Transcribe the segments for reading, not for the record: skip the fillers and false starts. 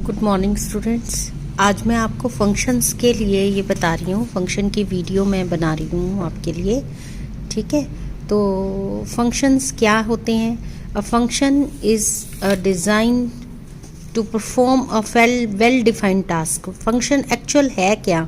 Good morning students. आज मैं आपको फंक्शंस के लिए ये बता रही हूँ, फंक्शन की वीडियो मैं बना रही हूँ आपके लिए। ठीक है, तो फंक्शंस क्या होते हैं? A function is a design to perform a well defined task. Function actual है क्या?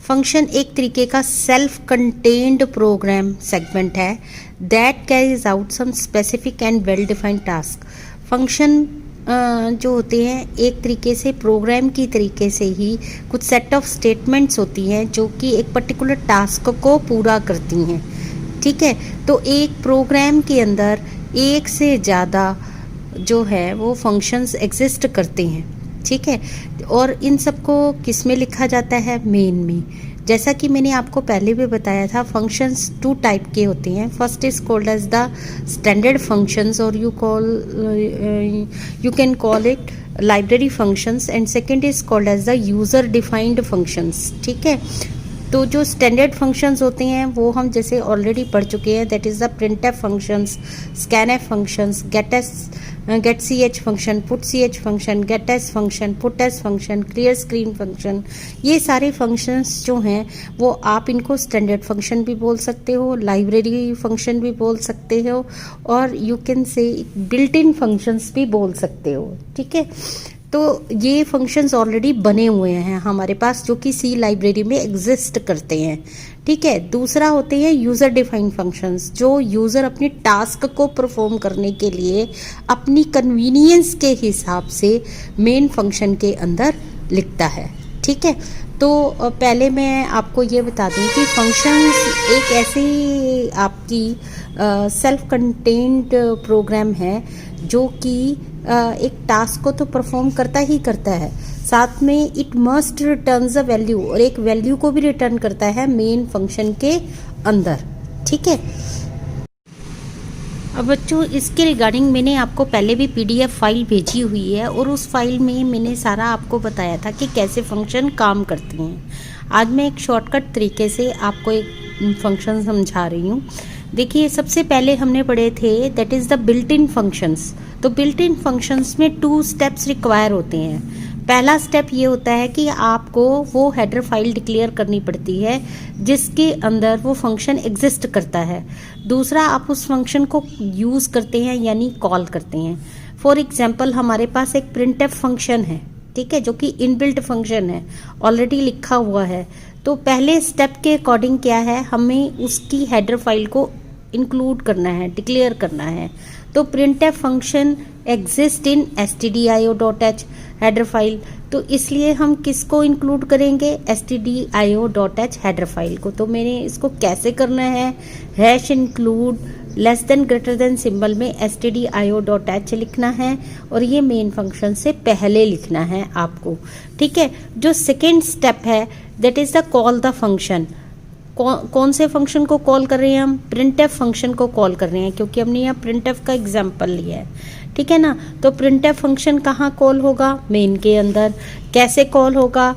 फंक्शन एक तरीके का सेल्फ कंटेन्ड प्रोग्राम सेगमेंट है that carries out some specific and well defined task. Function जो होते हैं एक तरीके से प्रोग्राम की तरीके से ही कुछ सेट ऑफ स्टेटमेंट्स होती हैं जो कि एक पर्टिकुलर टास्क को पूरा करती हैं। ठीक है, तो एक प्रोग्राम के अंदर एक से ज़्यादा जो है वो फंक्शंस एग्जिस्ट करते हैं। ठीक है, और इन सबको किस में लिखा जाता है? मेन में। जैसा कि मैंने आपको पहले भी बताया था, फंक्शंस टू टाइप के होते हैं। First is called as the standard functions और you can call it library functions, and second is called as the user defined functions. ठीक है, तो जो स्टैंडर्ड फंक्शंस होते हैं वो हम जैसे ऑलरेडी पढ़ चुके हैं, that is the printf functions, scanf functions, get C H function, put C H function, get S function, put S function, clear screen function. ये सारे फंक्शंस जो हैं वो आप इनको स्टैंडर्ड फंक्शन भी बोल सकते हो, लाइब्रेरी फंक्शन भी बोल सकते हो, और you can say built in functions भी बोल सकते हो। ठीक है, तो ये फंक्शंस ऑलरेडी बने हुए हैं हमारे पास जो कि सी लाइब्रेरी में एग्जिस्ट करते हैं। ठीक है, दूसरा होते हैं यूज़र डिफाइंड फंक्शंस, जो यूज़र अपने टास्क को परफॉर्म करने के लिए अपनी कन्वीनियंस के हिसाब से मेन फंक्शन के अंदर लिखता है। ठीक है, तो पहले मैं आपको ये बता दूं कि फंक्शंस एक ऐसी आपकी सेल्फ कंटेन्ड प्रोग्राम है जो कि एक टास्क को तो परफॉर्म करता ही करता है, साथ में it must returns a value, और एक वैल्यू को भी रिटर्न करता है मेन फंक्शन के अंदर। ठीक है, अब बच्चों इसके रिगार्डिंग मैंने आपको पहले भी पीडीएफ फाइल भेजी हुई है, और उस फाइल में मैंने सारा आपको बताया था कि कैसे फंक्शन काम करते हैं। आज मैं एक शॉर्टकट तरीके से आपको एक फंक्शन समझा रही हूँ। देखिए, सबसे पहले हमने पढ़े थे that is the built in functions. तो बिल्ट इन फंक्शंस में 2 स्टेप्स रिक्वायर होते हैं। पहला स्टेप ये होता है कि आपको वो हेडर फाइल डिक्लेयर करनी पड़ती है जिसके अंदर वो फंक्शन एग्जिस्ट करता है। दूसरा, आप उस फंक्शन को यूज़ करते हैं यानी कॉल करते हैं। फॉर एग्जांपल, हमारे पास एक प्रिंटफ फंक्शन है, ठीक है, जो कि इनबिल्ट फंक्शन है, ऑलरेडी लिखा हुआ है। तो पहले स्टेप के अकॉर्डिंग क्या है, हमें उसकी हेडर फाइल को इंक्लूड करना है, डिक्लेयर करना है। तो printf function exist in stdio.h header file, तो इसलिए हम किसको इंक्लूड करेंगे? stdio.h हेडर फाइल को। तो मैंने इसको कैसे करना है? Hash include less than greater than symbol में stdio.h लिखना है, और ये मेन फंक्शन से पहले लिखना है आपको। ठीक है, जो सेकेंड स्टेप है that is the call the function. कौन से फंक्शन को कॉल कर रहे हैं हम? प्रिंटफ फंक्शन को कॉल कर रहे हैं, क्योंकि हमने यहाँ प्रिंटफ का एग्जाम्पल लिया है। ठीक है ना, तो प्रिंटफ फंक्शन कहाँ कॉल होगा? मेन के अंदर। कैसे कॉल होगा?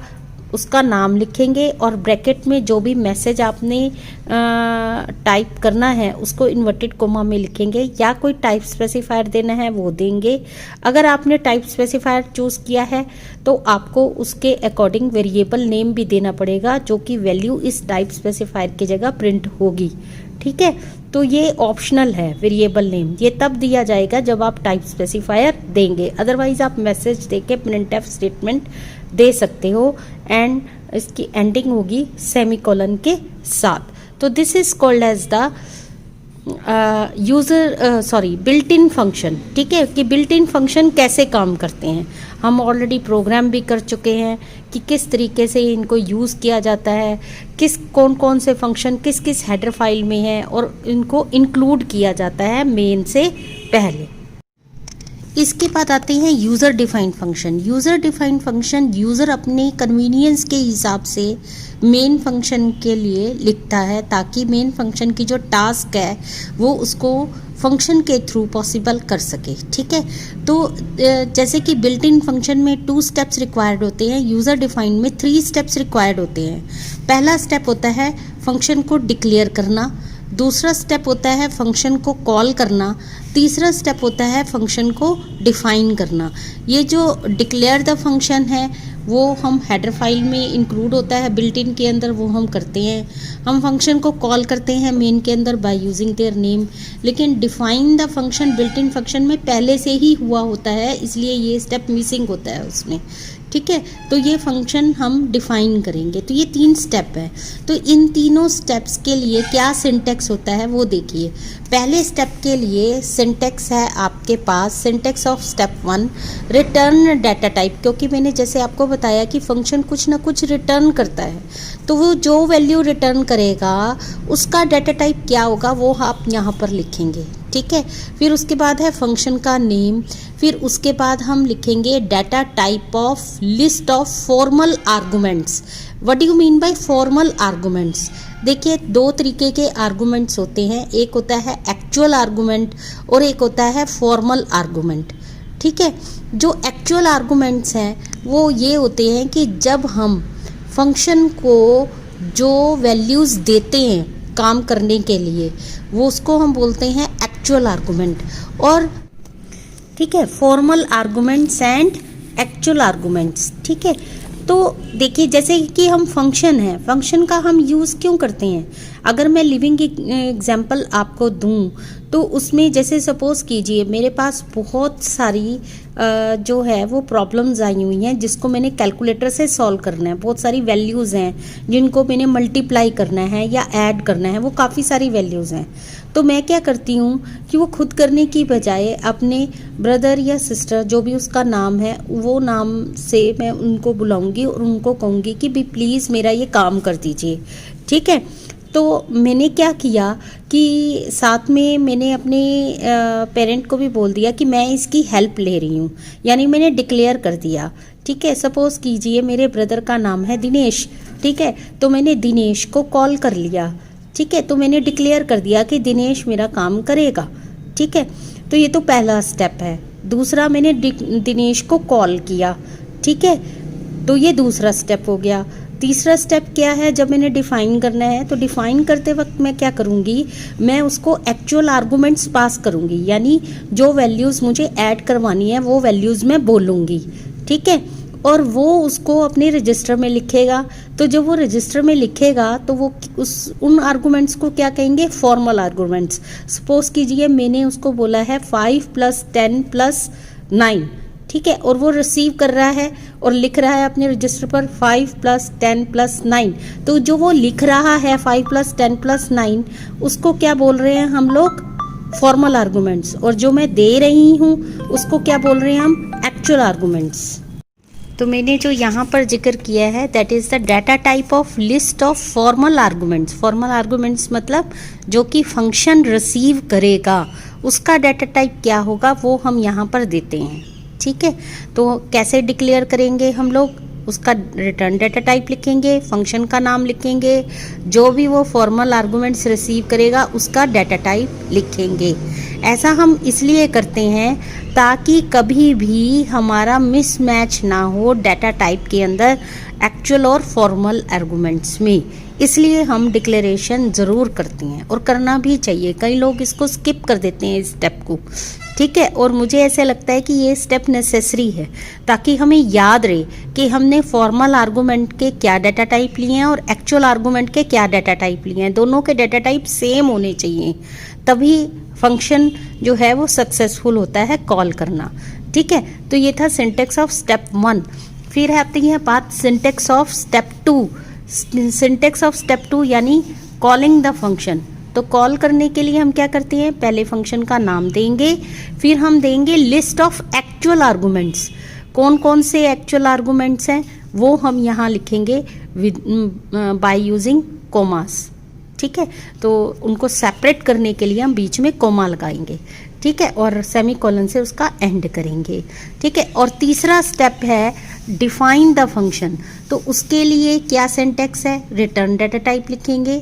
उसका नाम लिखेंगे और ब्रैकेट में जो भी मैसेज आपने टाइप करना है उसको इन्वर्टेड कोमा में लिखेंगे, या कोई टाइप स्पेसिफायर देना है वो देंगे। अगर आपने टाइप स्पेसिफायर चूज़ किया है तो आपको उसके अकॉर्डिंग वेरिएबल नेम भी देना पड़ेगा, जो कि वैल्यू इस टाइप स्पेसिफायर की जगह प्रिंट होगी। ठीक है, तो ये ऑप्शनल है वेरिएबल नेम, ये तब दिया जाएगा जब आप टाइप स्पेसिफायर देंगे, अदरवाइज आप मैसेज देके प्रिंटफ स्टेटमेंट दे सकते हो, एंड इसकी एंडिंग होगी सेमीकोलन के साथ। तो this is called as the built in function. ठीक है, कि बिल्ट इन फंक्शन कैसे काम करते हैं हम ऑलरेडी प्रोग्राम भी कर चुके हैं कि किस तरीके से इनको यूज़ किया जाता है, कौन कौन से फंक्शन किस किस हेडर फाइल में है, और इनको इंक्लूड किया जाता है मेन से पहले। इसके बाद आते हैं user defined function. User defined function user अपने कन्वीनियंस के हिसाब से मेन फंक्शन के लिए लिखता है, ताकि मेन फंक्शन की जो टास्क है वो उसको फंक्शन के थ्रू पॉसिबल कर सके। ठीक है, तो जैसे कि बिल्ट इन फंक्शन में 2 स्टेप्स रिक्वायर्ड होते हैं, यूज़र डिफाइंड में 3 स्टेप्स रिक्वायर्ड होते हैं। पहला स्टेप होता है फंक्शन को डिक्लेयर करना, दूसरा स्टेप होता है फंक्शन को कॉल करना, तीसरा स्टेप होता है फंक्शन को डिफाइन करना। ये जो डिक्लेयर द फंक्शन है वो हम हेडर फाइल में इंक्लूड होता है, बिल्ट इन के अंदर वो हम करते हैं। हम फंक्शन को कॉल करते हैं मेन के अंदर बाय यूजिंग देयर नेम, लेकिन define the function built in function में पहले से ही हुआ होता है, इसलिए ये स्टेप मिसिंग होता है उसमें। ठीक है, तो ये फंक्शन हम डिफाइन करेंगे। तो ये 3 स्टेप है। तो इन तीनों स्टेप्स के लिए क्या सिंटेक्स होता है वो देखिए। पहले स्टेप के लिए सिंटेक्स है आपके पास, syntax of step 1 return data type, क्योंकि मैंने जैसे आपको बताया कि फंक्शन कुछ ना कुछ रिटर्न करता है, तो वो जो वैल्यू रिटर्न करेगा उसका डाटा टाइप क्या होगा वो आप यहाँ पर लिखेंगे। ठीक है, फिर उसके बाद है फंक्शन का नेम, फिर उसके बाद हम लिखेंगे data type of list of formal arguments. What do you mean by formal arguments? देखिए 2 तरीके के आर्गुमेंट्स होते हैं, एक होता है एक्चुअल आर्गुमेंट और एक होता है फॉर्मल आर्गुमेंट। ठीक है, जो एक्चुअल आर्गुमेंट्स हैं वो ये होते हैं कि जब हम फंक्शन को जो वैल्यूज़ देते हैं काम करने के लिए वो उसको हम बोलते हैं एक्चुअल आर्गुमेंट। और ठीक है, formal arguments and actual arguments. ठीक है, तो देखिए जैसे कि हम फंक्शन है, फंक्शन का हम यूज़ क्यों करते हैं? अगर मैं लिविंग एग्जांपल आपको दूं तो उसमें जैसे सपोज़ कीजिए मेरे पास बहुत सारी जो है वो प्रॉब्लम्स आई हुई हैं जिसको मैंने कैलकुलेटर से सॉल्व करना है। बहुत सारी वैल्यूज़ हैं जिनको मैंने मल्टीप्लाई करना है या ऐड करना है, वो काफ़ी सारी वैल्यूज़ हैं। तो मैं क्या करती हूँ कि वो खुद करने की बजाय अपने ब्रदर या सिस्टर जो भी उसका नाम है वो नाम से मैं उनको बुलाऊंगी और उनको कहूँगी कि भी प्लीज़ मेरा ये काम कर दीजिए। ठीक है, तो मैंने क्या किया कि साथ में मैंने अपने पेरेंट को भी बोल दिया कि मैं इसकी हेल्प ले रही हूँ, यानी मैंने डिक्लेयर कर दिया। ठीक है, सपोज़ कीजिए मेरे ब्रदर का नाम है दिनेश। ठीक है, तो मैंने दिनेश को कॉल कर लिया। ठीक है, तो मैंने डिक्लेयर कर दिया कि दिनेश मेरा काम करेगा। ठीक है, तो ये तो पहला स्टेप है। दूसरा, मैंने दिनेश को कॉल किया। ठीक है, तो ये दूसरा स्टेप हो गया। तीसरा स्टेप क्या है? जब मैंने डिफाइन करना है तो डिफाइन करते वक्त मैं क्या करूँगी, मैं उसको एक्चुअल आर्गुमेंट्स पास करूँगी, यानी जो वैल्यूज़ मुझे ऐड करवानी है वो वैल्यूज़ मैं बोलूँगी। ठीक है, और वो उसको अपने रजिस्टर में लिखेगा। तो जब वो रजिस्टर में लिखेगा तो वो उन आर्गुमेंट्स को क्या कहेंगे? Formal arguments. सपोज कीजिए मैंने उसको बोला है 5 + 10 + 9। ठीक है, और वो रिसीव कर रहा है और लिख रहा है अपने रजिस्टर पर 5 + 10 + 9। तो जो वो लिख रहा है 5 + 10 + 9 उसको क्या बोल रहे हैं हम लोग? Formal arguments. और जो मैं दे रही हूँ उसको क्या बोल रहे हैं हम? Actual arguments. तो मैंने जो यहाँ पर जिक्र किया है that is the data type of list of formal arguments. Formal arguments मतलब जो कि फंक्शन रिसीव करेगा उसका डाटा टाइप क्या होगा वो हम यहाँ पर देते हैं। ठीक है, तो कैसे डिक्लेयर करेंगे हम लोग? उसका रिटर्न डाटा टाइप लिखेंगे, फंक्शन का नाम लिखेंगे, जो भी वो फॉर्मल आर्गुमेंट्स रिसीव करेगा उसका डाटा टाइप लिखेंगे। ऐसा हम इसलिए करते हैं ताकि कभी भी हमारा मिसमैच ना हो डाटा टाइप के अंदर एक्चुअल और फॉर्मल आर्गुमेंट्स में। इसलिए हम डिक्लेरेशन ज़रूर करते हैं और करना भी चाहिए। कई लोग इसको स्किप कर देते हैं इस स्टेप को। ठीक है, और मुझे ऐसा लगता है कि ये स्टेप नेसेसरी है ताकि हमें याद रहे कि हमने फॉर्मल आर्गुमेंट के क्या डाटा टाइप लिए हैं और एक्चुअल आर्गुमेंट के क्या डाटा टाइप लिए हैं। दोनों के डाटा टाइप सेम होने चाहिए, तभी फंक्शन जो है वो सक्सेसफुल होता है कॉल करना। ठीक है, तो ये था सिंटेक्स ऑफ स्टेप 1। फिर आती है बात syntax of step 2। Syntax of step 2 यानी कॉलिंग द फंक्शन। तो कॉल करने के लिए हम क्या करते हैं? पहले फंक्शन का नाम देंगे, फिर हम देंगे लिस्ट ऑफ एक्चुअल आर्गुमेंट्स। कौन कौन से एक्चुअल आर्गुमेंट्स हैं वो हम यहाँ लिखेंगे बाय यूजिंग कोमास। ठीक है, तो उनको सेपरेट करने के लिए हम बीच में कोमा लगाएंगे। ठीक है, और सेमीकोलन से उसका एंड करेंगे। ठीक है, और तीसरा स्टेप है डिफाइन द फंक्शन। तो उसके लिए क्या सिंटेक्स है? रिटर्न डाटा टाइप लिखेंगे,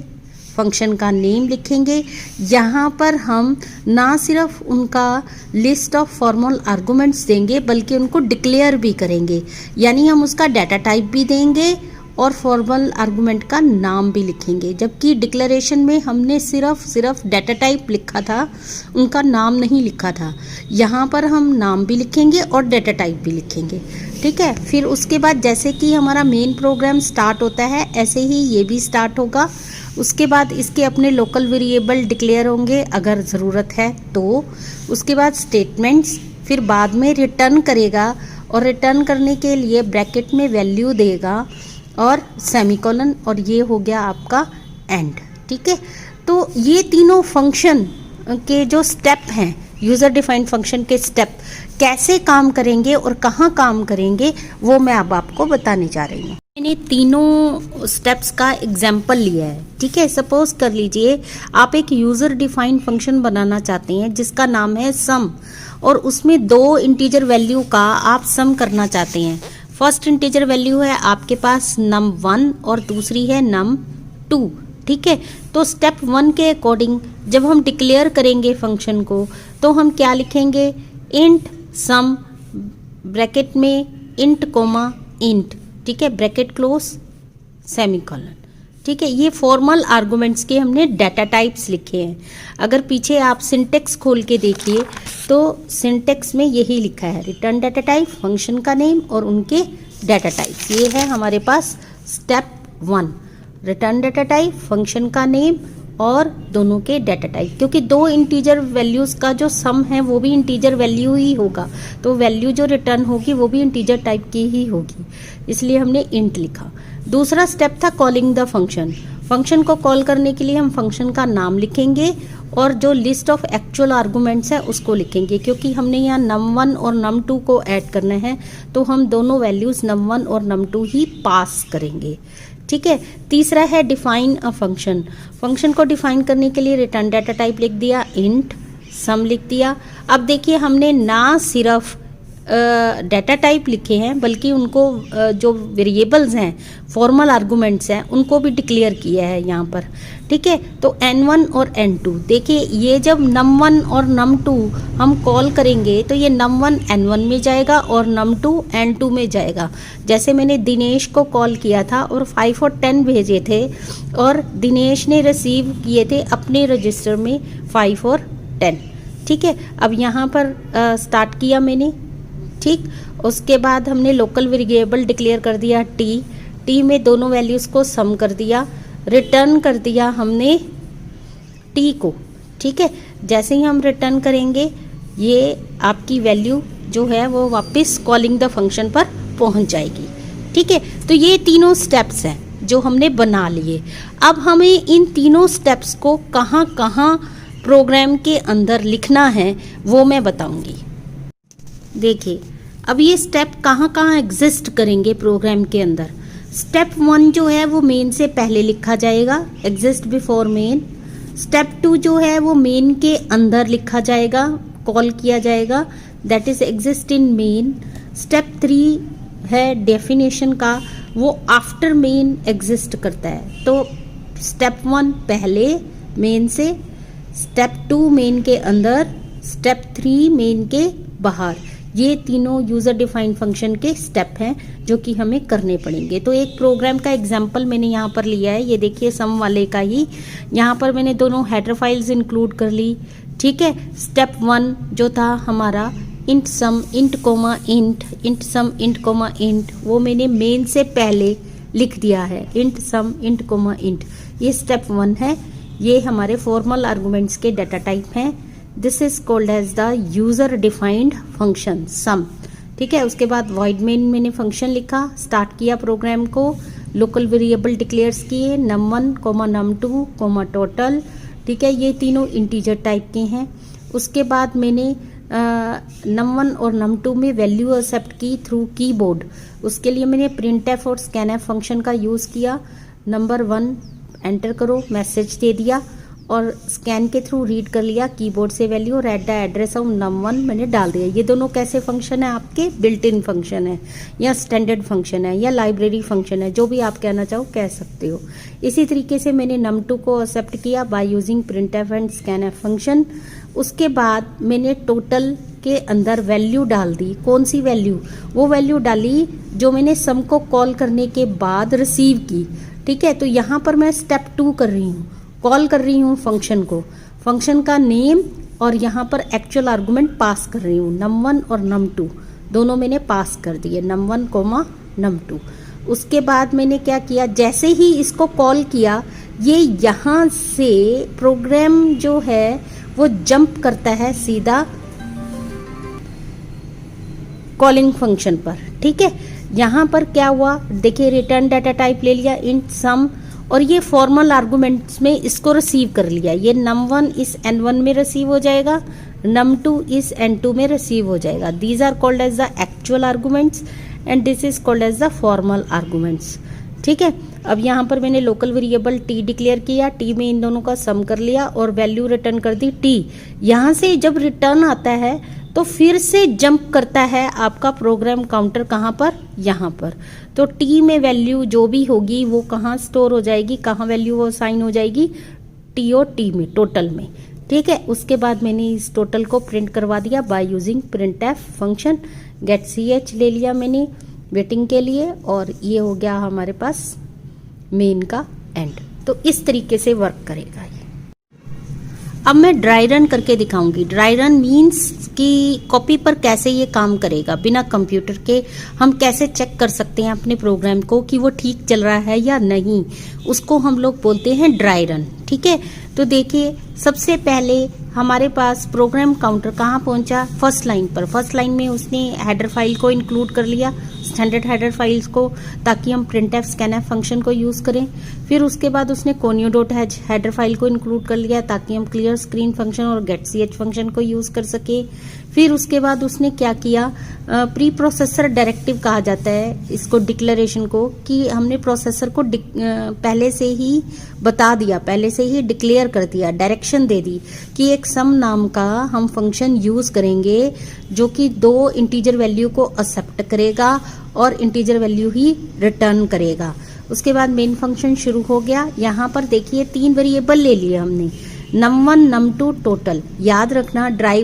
फंक्शन का नेम लिखेंगे। यहाँ पर हम ना सिर्फ उनका लिस्ट ऑफ फॉर्मल आर्गुमेंट्स देंगे बल्कि उनको डिक्लेयर भी करेंगे, यानी हम उसका डाटा टाइप भी देंगे और फॉर्मल आर्गुमेंट का नाम भी लिखेंगे, जबकि डिक्लेरेशन में हमने सिर्फ डाटा टाइप लिखा था, उनका नाम नहीं लिखा था। यहाँ पर हम नाम भी लिखेंगे और डाटा टाइप भी लिखेंगे, ठीक है। फिर उसके बाद जैसे कि हमारा मेन प्रोग्राम स्टार्ट होता है, ऐसे ही ये भी स्टार्ट होगा। उसके बाद इसके अपने लोकल वेरिएबल डिक्लेयर होंगे अगर ज़रूरत है तो। उसके बाद स्टेटमेंट्स, फिर बाद में रिटर्न करेगा और रिटर्न करने के लिए ब्रैकेट में वैल्यू देगा और सेमीकोलन, और ये हो गया आपका एंड, ठीक है। तो ये तीनों फंक्शन के जो स्टेप हैं, यूज़र डिफाइंड फंक्शन के स्टेप कैसे काम करेंगे और कहाँ काम करेंगे, वो मैं अब आपको बताने जा रही हूँ। मैंने तीनों स्टेप्स का एग्जाम्पल लिया है, ठीक है। सपोज कर लीजिए आप एक यूज़र डिफाइंड फंक्शन बनाना चाहते हैं जिसका नाम है सम, और उसमें 2 इंटीजर वैल्यू का आप सम करना चाहते हैं। फर्स्ट इंटीजर वैल्यू है आपके पास num1 और दूसरी है num2, ठीक है। तो स्टेप 1 के अकॉर्डिंग जब हम डिक्लेयर करेंगे फंक्शन को, तो हम क्या लिखेंगे, इंट सम ब्रैकेट में इंट कोमा इंट, ठीक है, ब्रैकेट क्लोज सेमीकोलन, ठीक है। ये फॉर्मल आर्गुमेंट्स के हमने डाटा टाइप्स लिखे हैं। अगर पीछे आप सिंटेक्स खोल के देखिए तो सिंटेक्स में यही लिखा है, रिटर्न डाटा टाइप, फंक्शन का नेम और उनके डाटा टाइप। ये है हमारे पास step 1, return data type, function का नेम और दोनों के डाटा टाइप, क्योंकि 2 इंटीजर वैल्यूज़ का जो सम है वो भी इंटीजर वैल्यू ही होगा, तो वैल्यू जो रिटर्न होगी वो भी इंटीजर टाइप की ही होगी, इसलिए हमने इंट लिखा। दूसरा स्टेप था कॉलिंग द फंक्शन। फंक्शन को कॉल करने के लिए हम फंक्शन का नाम लिखेंगे और जो लिस्ट ऑफ एक्चुअल आर्गुमेंट्स है उसको लिखेंगे, क्योंकि हमने यहाँ num1 और num2 को ऐड करना है, तो हम दोनों वैल्यूज़ num1 और num2 ही पास करेंगे, ठीक है। तीसरा है डिफाइन अ फंक्शन। फंक्शन को डिफाइन करने के लिए रिटर्न डाटा टाइप लिख दिया, इंट सम लिख दिया। अब देखिए हमने ना सिर्फ डाटा टाइप लिखे हैं, बल्कि उनको जो वेरिएबल्स हैं, फॉर्मल आर्गुमेंट्स हैं, उनको भी डिक्लेयर किया है यहाँ पर, ठीक है। तो n1 और n2, देखिए ये जब num1 और num2 हम कॉल करेंगे तो ये num1 n1 में जाएगा और num2 n2 में जाएगा। जैसे मैंने दिनेश को कॉल किया था और 5 और 10 भेजे थे, और दिनेश ने रिसीव किए थे अपने रजिस्टर में 5 और 10, ठीक है। अब यहाँ पर स्टार्ट किया मैंने, ठीक। उसके बाद हमने लोकल वेरिएबल डिक्लेयर कर दिया टी में दोनों वैल्यूज़ को सम कर दिया, रिटर्न कर दिया हमने टी को, ठीक है। जैसे ही हम रिटर्न करेंगे ये आपकी वैल्यू जो है वो वापस कॉलिंग द फंक्शन पर पहुंच जाएगी, ठीक है। तो ये तीनों स्टेप्स हैं जो हमने बना लिए। अब हमें इन तीनों स्टेप्स को कहाँ कहाँ प्रोग्राम के अंदर लिखना है वो मैं बताऊंगी। देखिए अब ये स्टेप कहाँ कहाँ एग्जिस्ट करेंगे प्रोग्राम के अंदर। स्टेप 1 जो है वो मेन से पहले लिखा जाएगा, एग्जिस्ट बिफोर मेन। स्टेप 2 जो है वो मेन के अंदर लिखा जाएगा, कॉल किया जाएगा, that is exist in main. Step 3 है डेफिनेशन का, वो आफ्टर मेन एग्जिस्ट करता है। तो स्टेप 1 पहले मेन से, स्टेप 2 मेन के अंदर, स्टेप 3 मेन के बाहर। ये तीनों यूज़र डिफाइंड फंक्शन के स्टेप हैं जो कि हमें करने पड़ेंगे। तो एक प्रोग्राम का एग्जांपल मैंने यहाँ पर लिया है, ये देखिए सम वाले का ही। यहाँ पर मैंने दोनों हेडर फाइल्स इंक्लूड कर ली, ठीक है। स्टेप 1 जो था हमारा int sum int comma int sum int comma int, वो मैंने मेन से पहले लिख दिया है, int sum int comma int. ये स्टेप 1 है। ये हमारे फॉर्मल आर्गुमेंट्स के डाटा टाइप हैं। This is called as the user defined function sum, ठीक है। उसके बाद वॉइड मेन मैंने फंक्शन लिखा, स्टार्ट किया प्रोग्राम को, लोकल वेरिएबल डिक्लेयर्स किए num1 num2 टोटल, ठीक है। ये तीनों इंटीजर टाइप के हैं। उसके बाद मैंने num1 और num2 में वैल्यू एक्सेप्ट की थ्रू कीबोर्ड। उसके लिए मैंने printf और scanf फंक्शन का यूज़ किया। नंबर 1 एंटर करो, मैसेज दे दिया और स्कैन के थ्रू रीड कर लिया कीबोर्ड से वैल्यू और at the address of num1 मैंने डाल दिया। ये दोनों कैसे फंक्शन है आपके, बिल्ट इन फंक्शन है या स्टैंडर्ड फंक्शन है या लाइब्रेरी फंक्शन है, जो भी आप कहना चाहो कह सकते हो। इसी तरीके से मैंने num2 को एक्सेप्ट किया bye using printf and scanf function. उसके बाद मैंने टोटल के अंदर वैल्यू डाल दी। कौन सी वैल्यू? वो वैल्यू डाली जो मैंने सम को कॉल करने के बाद रिसीव की। ठीक है, तो यहाँ पर मैं स्टेप 2 कर रही हूँ, कॉल कर रही हूँ फंक्शन को, फंक्शन का नेम और यहाँ पर एक्चुअल आर्गुमेंट पास कर रही हूँ। num1 और num2 दोनों मैंने पास कर दिए, num1, num2। उसके बाद मैंने क्या किया, जैसे ही इसको कॉल किया, ये यहाँ से प्रोग्राम जो है वो जंप करता है सीधा कॉलिंग फंक्शन पर। ठीक है, यहाँ पर क्या हुआ, देखिए रिटर्न डाटा टाइप ले लिया इंट सम, और ये फॉर्मल आर्गुमेंट्स में इसको रिसीव कर लिया। ये num1 इस n1 में रिसीव हो जाएगा, num2 इस n2 में रिसीव हो जाएगा। These are called as the actual arguments and this is called as the formal arguments. ठीक है, अब यहाँ पर मैंने लोकल वेरिएबल t डिक्लेयर किया, t में इन दोनों का सम कर लिया और वैल्यू रिटर्न कर दी t। यहाँ से जब रिटर्न आता है तो फिर से जंप करता है आपका प्रोग्राम काउंटर, कहाँ पर, यहाँ पर। तो t में वैल्यू जो भी होगी वो कहाँ स्टोर हो जाएगी, कहाँ वैल्यू वो साइन हो जाएगी, t और t में, टोटल में। ठीक है, उसके बाद मैंने इस टोटल को प्रिंट करवा दिया by using printf function. Get ch ले लिया मैंने वेटिंग के लिए, और ये हो गया हमारे पास मेन का एंड। तो इस तरीके से वर्क करेगा ये। अब मैं ड्राई रन करके दिखाऊंगी। ड्राई रन मीन्स कि कॉपी पर कैसे ये काम करेगा, बिना कंप्यूटर के हम कैसे चेक कर सकते हैं अपने प्रोग्राम को कि वो ठीक चल रहा है या नहीं, उसको हम लोग बोलते हैं ड्राई रन। ठीक है, तो देखिए सबसे पहले हमारे पास प्रोग्राम काउंटर कहाँ पहुंचा, फर्स्ट लाइन पर। फर्स्ट लाइन में उसने हेडर फाइल को इंक्लूड कर लिया, स्टैंडर्ड हेडर फाइल्स को, ताकि हम printf scanf फंक्शन को यूज करें। फिर उसके बाद उसने conio.h हेडर फाइल को इंक्लूड कर लिया ताकि हम क्लियर स्क्रीन फंक्शन और getch फंक्शन को यूज कर सके। फिर उसके बाद उसने क्या किया, प्री प्रोसेसर डायरेक्टिव कहा जाता है इसको, डिक्लेरेशन को, कि हमने प्रोसेसर को पहले से ही बता दिया, पहले से ही डिक्लेयर कर दिया, डायरेक्शन दे दी कि एक सम नाम का हम फंक्शन यूज करेंगे जो कि 2 इंटीजर वैल्यू को एक्सेप्ट करेगा और इंटीजर वैल्यू ही रिटर्न करेगा। उसके बाद मेन फंक्शन शुरू हो गया। यहाँ पर देखिए 3 वेरिएबल ले लिए हमने, num1, num2, टोटल। याद रखना ड्राई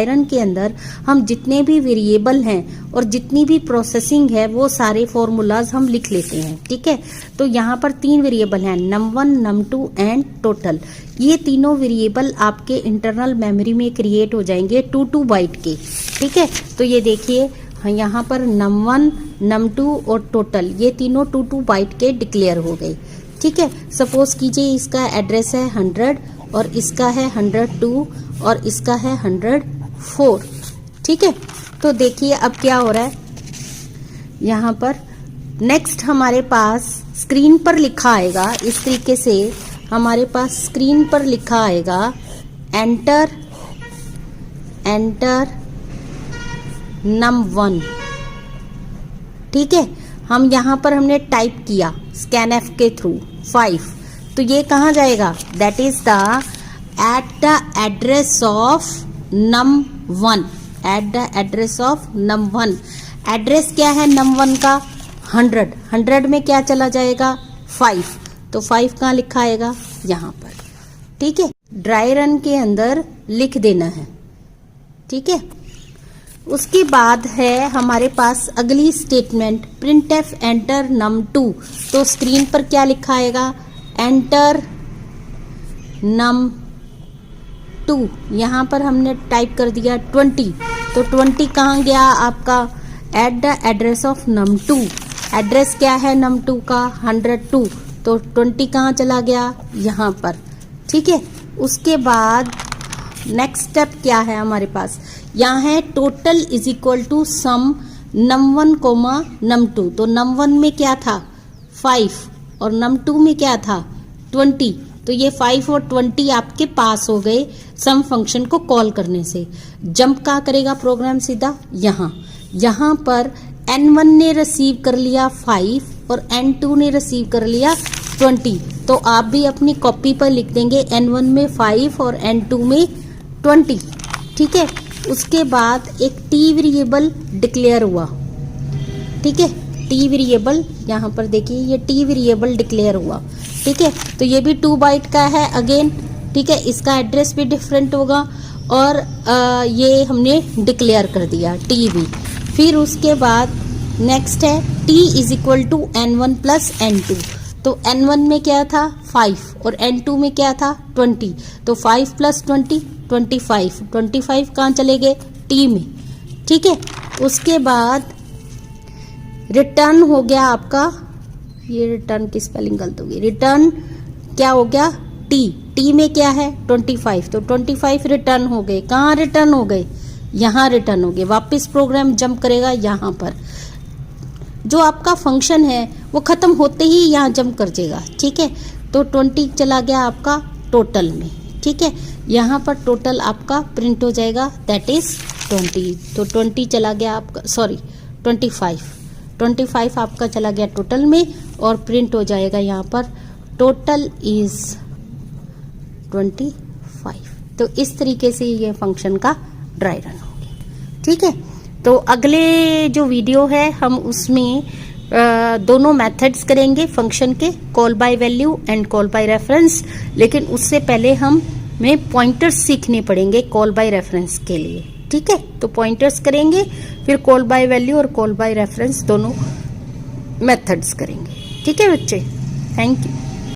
रन के अंदर हम जितने भी वेरिएबल हैं और जितनी भी प्रोसेसिंग है वो सारे फॉर्मूलाज हम लिख लेते हैं। ठीक है, तो यहाँ पर 3 वेरिएबल हैं, num1, num2 एंड टोटल। ये तीनों वेरिएबल आपके इंटरनल मेमोरी में क्रिएट हो जाएंगे 2 बाइट के। ठीक है, तो ये देखिए यहाँ पर num1, num2 और टोटल, ये तीनों 2 बाइट के डिक्लेयर हो गए। ठीक है, सपोज कीजिए इसका एड्रेस है 100 और इसका है 102 और इसका है 104। ठीक है, तो देखिए अब क्या हो रहा है, यहाँ पर नेक्स्ट हमारे पास स्क्रीन पर लिखा आएगा, इस तरीके से हमारे पास स्क्रीन पर लिखा आएगा एंटर num1। ठीक है, हम यहाँ पर हमने टाइप किया scanf के थ्रू 5, तो ये कहाँ जाएगा, that is the at the address of num1, at the address of num1। Address क्या है num1 का, 100 में क्या चला जाएगा, 5, तो 5 कहाँ लिखा आएगा, यहाँ पर। ठीक है, ड्राई रन के अंदर लिख देना है। ठीक है, उसके बाद है हमारे पास अगली स्टेटमेंट printf enter num2। तो स्क्रीन पर क्या लिखा आएगा, एंटर num2। यहाँ पर हमने टाइप कर दिया 20, तो 20 कहाँ गया आपका, at the address of num2। Address क्या है num2 का, 102, तो 20 कहाँ चला गया, यहाँ पर। ठीक है, उसके बाद नेक्स्ट स्टेप क्या है हमारे पास, यहाँ है total is equal to sum num1, num2। तो num1 में क्या था, 5 और num2 में क्या था, 20। तो ये 5 और 20 आपके पास हो गए सम फंक्शन को कॉल करने से। जंप कहाँ करेगा प्रोग्राम, सीधा यहाँ पर n1 ने रिसीव कर लिया 5 और n2 ने रिसीव कर लिया 20। तो आप भी अपनी कॉपी पर लिख देंगे n1 में 5 और n2 में 20। ठीक है, उसके बाद एक t वेरिएबल डिक्लेयर हुआ। ठीक है, t वेरिएबल यहाँ पर देखिए, ये t वेरिएबल डिक्लेयर हुआ। ठीक है, तो ये भी 2 बाइट का है अगेन। ठीक है, इसका एड्रेस भी डिफरेंट होगा और ये हमने डिक्लेयर कर दिया टी भी। फिर उसके बाद नेक्स्ट है t is equal to n1 plus n2। तो n1 में क्या था 5 और n2 में क्या था 20। तो 5 प्लस 20 25। 25 कहाँ चले गए t में, ठीक है। उसके बाद रिटर्न हो गया आपका, ये रिटर्न की स्पेलिंग गलत होगी, रिटर्न क्या हो गया t में क्या है 25। तो 25 रिटर्न हो गए, कहाँ रिटर्न हो गए, यहाँ रिटर्न हो गए। वापस प्रोग्राम जंप करेगा यहाँ पर, जो आपका फंक्शन है वो खत्म होते ही यहाँ जंप कर जाएगा, ठीक है। तो 20 चला गया आपका टोटल में, ठीक है। यहाँ पर टोटल आपका प्रिंट हो जाएगा, दैट इज 20। तो 20 चला गया आपका, सॉरी 25 आपका चला गया टोटल में और प्रिंट हो जाएगा यहाँ पर टोटल इज 25। तो इस तरीके से ये फंक्शन का ड्राई रन हो गया, ठीक है। तो अगले जो वीडियो है हम उसमें दोनों मेथड्स करेंगे फंक्शन के, call by value and call by reference. लेकिन उससे पहले हमें पॉइंटर्स सीखने पड़ेंगे कॉल बाय रेफरेंस के लिए, ठीक है। तो पॉइंटर्स करेंगे, फिर कॉल बाय वैल्यू और कॉल बाय रेफरेंस दोनों मेथड्स करेंगे, ठीक है बच्चे। Thank you.